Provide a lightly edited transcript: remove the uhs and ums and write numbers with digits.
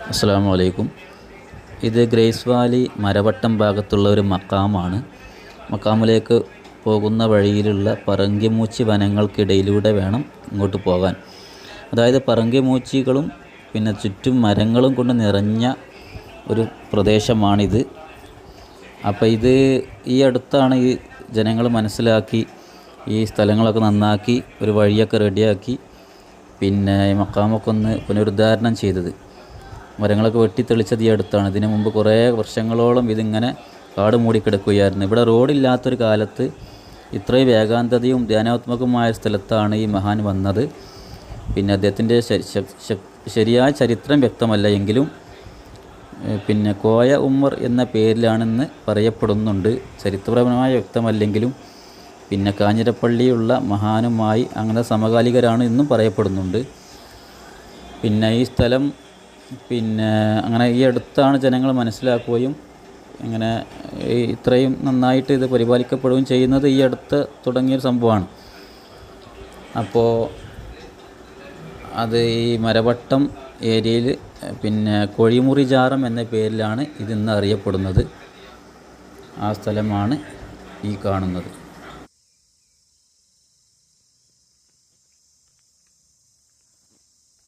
അസ്സലാമു അലൈക്കും. ഇത് ഗ്രേസ് വാലി മരവട്ടം ഭാഗത്തുള്ള ഒരു മക്കാമാണ്. മക്കാമിലേക്ക് പോകുന്ന വഴിയിലുള്ള പറങ്കിമൂച്ചി വനങ്ങൾക്കിടയിലൂടെ വേണം ഇങ്ങോട്ട് പോകാൻ. അതായത് പറങ്കിമൂച്ചികളും പിന്നെ ചുറ്റും മരങ്ങളും കൊണ്ട് നിറഞ്ഞ ഒരു പ്രദേശമാണിത്. അപ്പോൾ ഇത് ഈ അടുത്താണ് ഈ ജനങ്ങൾ മനസ്സിലാക്കി ഈ സ്ഥലങ്ങളൊക്കെ നന്നാക്കി ഒരു വഴിയൊക്കെ റെഡിയാക്കി പിന്നെ ഈ മക്കാമൊക്കെ ഒന്ന് പുനരുദ്ധാരണം ചെയ്തത്. മരങ്ങളൊക്കെ വെട്ടിത്തെളിച്ചത് ഈ അടുത്താണ്. ഇതിനു മുമ്പ് കുറേ വർഷങ്ങളോളം ഇതിങ്ങനെ കാട് മൂടിക്കിടക്കുകയായിരുന്നു. ഇവിടെ റോഡില്ലാത്തൊരു കാലത്ത് ഇത്രയും ഏകാന്തതയും ധ്യാനാത്മകമായ സ്ഥലത്താണ് ഈ മഹാൻ വന്നത്. പിന്നെ അദ്ദേഹത്തിൻ്റെ ശരിയായ ചരിത്രം വ്യക്തമല്ല എങ്കിലും പിന്നെ കോയ ഉമ്മർ എന്ന പേരിലാണെന്ന് പറയപ്പെടുന്നുണ്ട്. ചരിത്രപരമായ വ്യക്തമല്ലെങ്കിലും പിന്നെ കാഞ്ഞിരപ്പള്ളിയുള്ള മഹാനുമായി അങ്ങനെ സമകാലികരാണ് എന്നും പറയപ്പെടുന്നുണ്ട്. പിന്നെ ഈ സ്ഥലം പിന്നെ അങ്ങനെ ഈ അടുത്താണ് ജനങ്ങൾ മനസ്സിലാക്കുകയും അങ്ങനെ ഇത്രയും നന്നായിട്ട് ഇത് പരിപാലിക്കപ്പെടുകയും ചെയ്യുന്നത് ഈ അടുത്ത് തുടങ്ങിയൊരു സംഭവമാണ്. അപ്പോൾ അത് ഈ മരവട്ടം ഏരിയയിൽ പിന്നെ കോഴിമുറി ജാറം എന്ന പേരിലാണ് ഇതിന്ന് അറിയപ്പെടുന്നത്. ആ സ്ഥലമാണ് ഈ കാണുന്നത്.